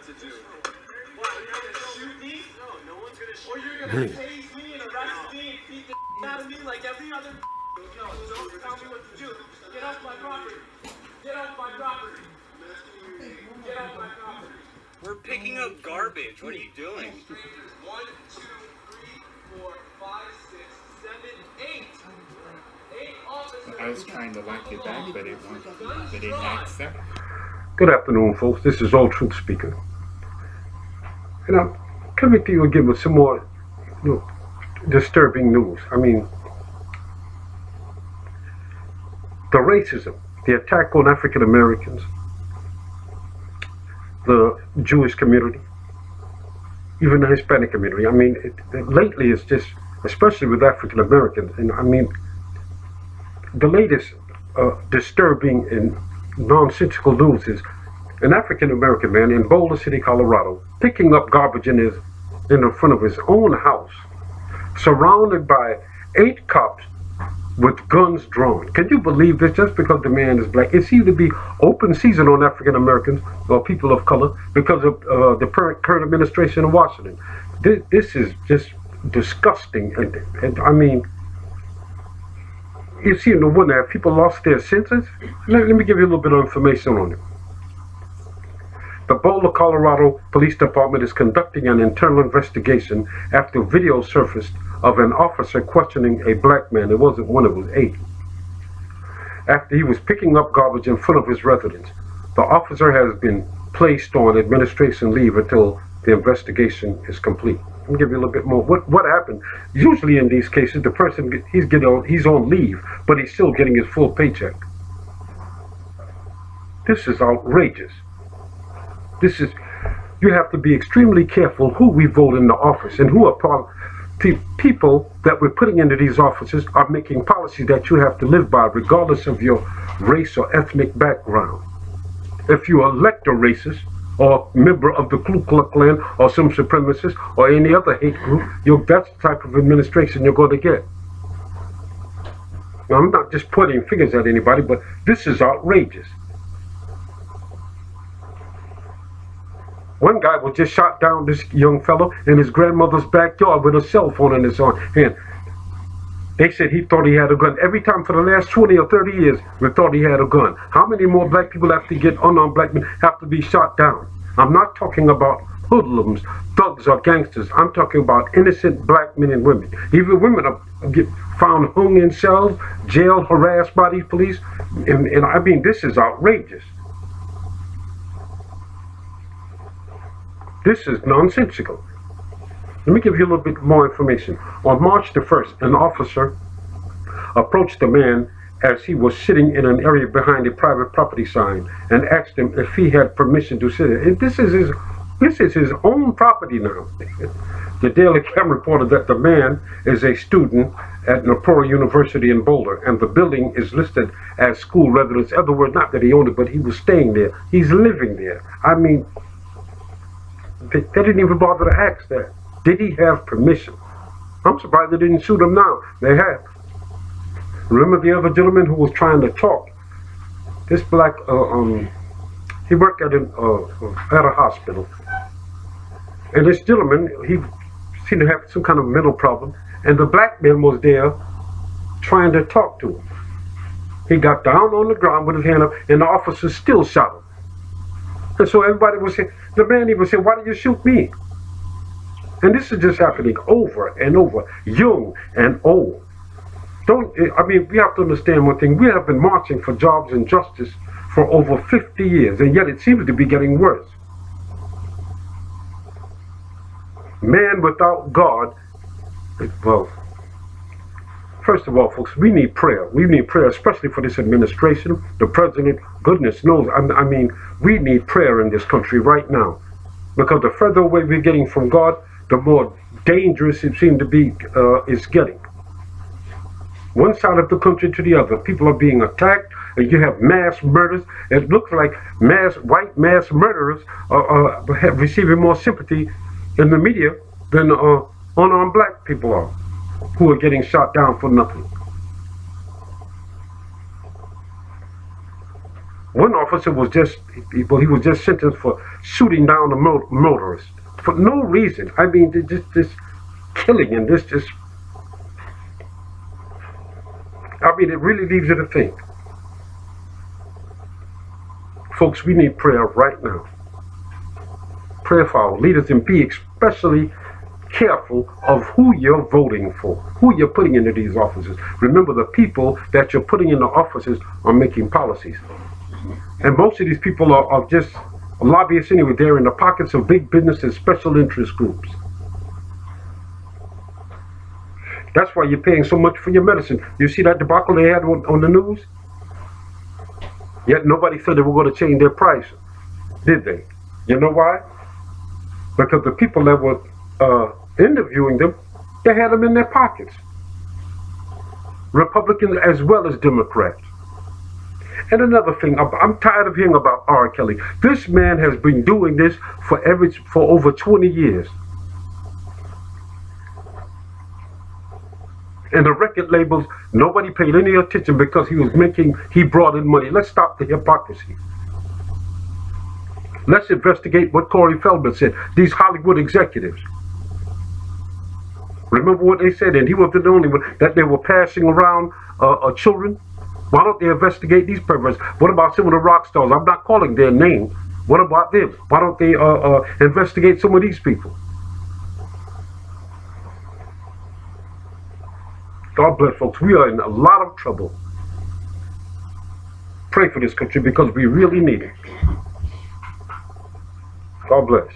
what to do. What, you're gonna shoot me? No one's gonna shoot me. Or you're gonna tase me and arrest me and beat the out of me like every other. No, don't tell me what to do. Get off my property. Get off my property. Get off my property. We're picking up garbage. What are you doing? 1, 2, 3, 4, 5, 6, 7, 8. 8 officers. I was trying to lock it back, but it won't. But it accept. Good afternoon, folks. This is All Truth Speaker. And I'm coming to you again with some more disturbing news. I mean, the racism, the attack on African Americans, the Jewish community, even the Hispanic community. I mean, lately it's just, especially with African Americans, and I mean, the latest disturbing and nonsensical news is an African American man in Boulder City, Colorado, picking up garbage in the front of his own house, surrounded by 8 cops with guns drawn. Can you believe this? Just because the man is black, it seemed to be open season on African Americans or people of color because of the current administration in Washington. This is just disgusting, and I mean, you see, no wonder people lost their senses. Let me give you a little bit of information on it. The Boulder, Colorado Police Department is conducting an internal investigation after video surfaced of an officer questioning a black man. It wasn't one, it was 8. After he was picking up garbage in front of his residence. The officer has been placed on administration leave until the investigation is complete. Let me give you a little bit more. What happened? Usually in these cases, the person he's on leave, but he's still getting his full paycheck. This is outrageous. You have to be extremely careful who we vote in the office and who are the people that we're putting into these offices are making policy that you have to live by regardless of your race or ethnic background. If you elect a racist or member of the Ku Klux Klan or some supremacist or any other hate group, that's the type of administration you're going to get. Now, I'm not just pointing fingers at anybody, but this is outrageous. One guy was just shot down, this young fellow, in his grandmother's backyard with a cell phone in his hand. They said he thought he had a gun. Every time for the last 20 or 30 years, we thought he had a gun. How many more black people have to get, unarmed black men, have to be shot down? I'm not talking about hoodlums, thugs, or gangsters. I'm talking about innocent black men and women. Even women get found hung in cells, jailed, harassed by these police. And I mean, this is outrageous. This is nonsensical. Let me give you a little bit more information. On March the 1st, an officer approached a man as he was sitting in an area behind a private property sign and asked him if he had permission to sit there. And this is his own property now. The Daily Camera reported that the man is a student at Napoleon University in Boulder, and the building is listed as school residence. In other words, not that he owned it, but he was staying there. He's living there. I mean, they didn't even bother to ask that. Did he have permission? I'm surprised they didn't shoot him now. They have. Remember the other gentleman who was trying to talk? This black, he worked at a hospital. And this gentleman, he seemed to have some kind of mental problem. And the black man was there trying to talk to him. He got down on the ground with his hand up, and the officer still shot him. And so everybody was saying, the man even said, why did you shoot me? And this is just happening over and over, young and old. I mean, we have to understand one thing. We have been marching for jobs and justice for over 50 years, and yet it seems to be getting worse. Man without God, well, first of all, folks, we need prayer. We need prayer, especially for this administration, the president. Goodness knows, I mean, we need prayer in this country right now. Because the further away we're getting from God, the more dangerous it seems to be is getting. One side of the country to the other, people are being attacked, and you have mass murders. It looks like white mass murderers are receiving more sympathy in the media than unarmed black people are, who are getting shot down for nothing. One officer was just, well, he was just sentenced for shooting down a motorist for no reason. I mean, this killing and this just, I mean, it really leaves you to think. Folks, we need prayer right now. Prayer for our leaders, and be especially careful of who you're voting for, who you're putting into these offices. Remember, the people that you're putting in the offices are making policies. And most of these people are just lobbyists anyway. They're in the pockets of big business and special interest groups. That's why you're paying so much for your medicine. You see that debacle they had on the news? Yet nobody said they were going to change their price, did they? You know why? Because the people that were interviewing them, they had them in their pockets. Republicans as well as Democrats. And another thing, I'm tired of hearing about R. Kelly. This man has been doing this for over 20 years. And the record labels, nobody paid any attention because he brought in money. Let's stop the hypocrisy. Let's investigate what Corey Feldman said. These Hollywood executives. Remember what they said, and he wasn't the only one, that they were passing around children. Why don't they investigate these perverts? What about some of the rock stars? I'm not calling their name. What about them? Why don't they investigate some of these people? God bless, folks. We are in a lot of trouble. Pray for this country because we really need it. God bless.